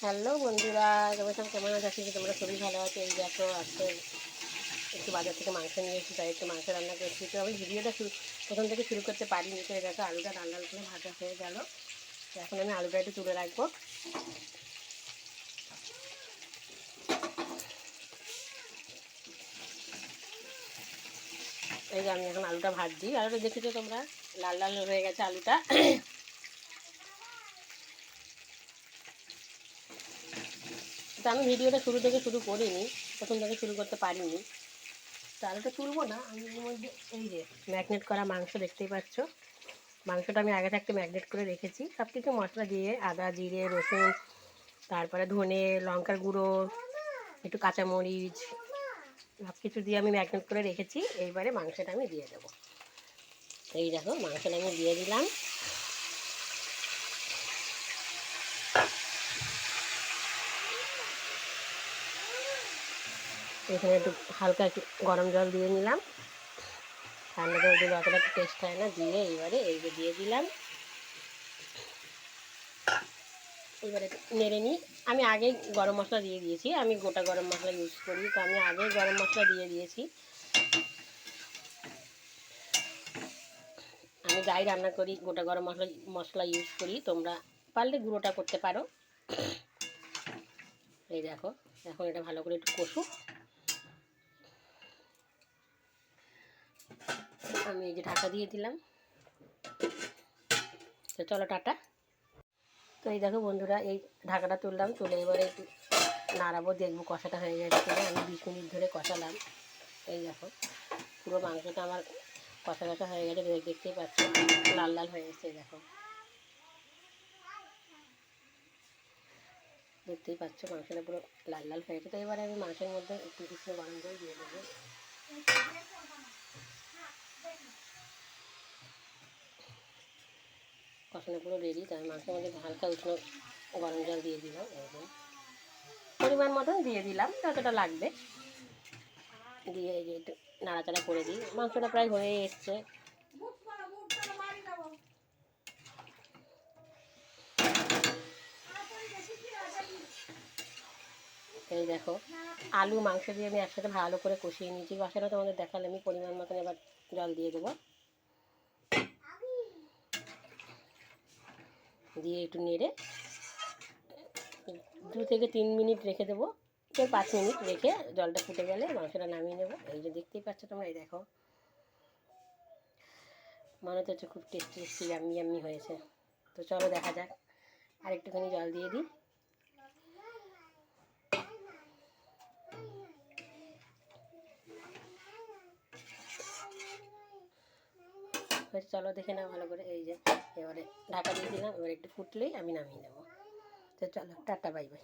Hello বন্ধুরা, তোমার সব কেমন আছো? তোমরা খুবই ভালো আছো। এই দেখো আজকে একটু বাজার থেকে মাংস নিয়ে এসেছি, তাই একটু মাংস রান্না করছি। তো আমি ভিডিওটা প্রথম থেকে শুরু করতে পারিনি। তো এই দেখো আলুটা লাল লাল করে ভাজা হয়ে গেল। তো এখন আমি আলুটা একটু তুলে রাখবো। এই যে আমি এখন আলুটা ভাজছি। আলুটা দেখেছো তোমরা, লাল লাল হয়ে গেছে আলুটা। তো আমি ভিডিওটা শুরু থেকে শুরু করিনি, প্রথম থেকে শুরু করতে পারিনি। তো আলুটা তুলবো না, আমি এর মধ্যে এই যে ম্যারিনেট করা মাংস দেখতেই পাচ্ছ। মাংসটা আমি আগে থাকতে ম্যারিনেট করে রেখেছি, সব কিছু মশলা দিয়ে, আদা জিরে রসুন, তারপরে ধনে লঙ্কার গুঁড়ো, একটু কাঁচামরিচ, সব কিছু দিয়ে আমি ম্যারিনেট করে রেখেছি। এইবারে মাংসটা আমি দিয়ে দেবো। এই দেখো মাংসটা আমি দিয়ে দিলাম। এখানে একটু হালকা একটু গরম জল দিয়ে নিলাম। ঠান্ডা জল দিলে অতটা একটু টেস্ট হয় না। দিয়ে এইবারে এই যে দিয়ে দিলাম। এবারে নেড়ে নিই। আমি আগেই গরম মশলা দিয়ে দিয়েছি, আমি গোটা গরম মশলা ইউজ করি, তো আমি আগেই গরম মশলা দিয়ে দিয়েছি। আমি যাই রান্না করি গোটা গরম মশলা ইউজ করি, তোমরা পারলে গুঁড়োটা করতে পারো। এই দেখো এখন এটা ভালো করে একটু কষুক। আমি এই যে ঢাকা দিয়ে দিলাম। তো চলো টাটা। তো এই দেখো বন্ধুরা, এই ঢাকাটা তুললাম, তুলে এবারে একটু নাড়াবো, দেখবো কষাটা হয়ে গেছে কিনা। আমি 20 মিনিট ধরে কষালাম। এই দেখো পুরো মাংসটা আমার কষা কষা হয়ে গেছে, দেখতেই পাচ্ছ লাল লাল হয়ে গেছে। দেখো দেখতেই পাচ্ছ মাংসটা পুরো লাল লাল হয়ে গেছে। তো এবারে আমি মাংসের মধ্যে একটু উষ্ণ গরম জল দিয়ে দেবো। কষানো পুরো রেডি, তাই মাংসের মধ্যে হালকা উষ্ণ গরম জল দিয়ে দিলাম। একদম পরিমাণ মতন দিয়ে দিলাম, যতটা লাগবে। দিয়ে এই যে একটু নাড়াচাড়া করে দিই। মাংসটা প্রায় হয়ে এসছে। এই দেখো আলু মাংস দিয়ে আমি একসাথে ভালো করে কষিয়ে নিয়েছি। কষানো তোমাদের দেখালে, আমি পরিমাণ মতন এবার জল দিয়ে দেবো। দিয়ে একটু নেড়ে 2 থেকে 3 মিনিট রেখে দেবো। 5 মিনিট রেখে জলটা ফুটে গেলে মাংসটা নামিয়ে নেবো। এই যে দেখতেই পাচ্ছ তোমরা, এই দেখো মনে তো হচ্ছে খুব টেস্টি টেস্টি ইয়াম্মি ইয়াম্মি হয়েছে। তো চলো দেখা যাক, আর একটুখানি জল দিয়ে দিই। চলো দেখে নাও ভালো করে। এই যে এবারে ঢাকা দিয়ে দিলাম, এবার একটু ফুটলেই আমি নামিয়ে নেবো। তো চলো টাটা, বাই বাই।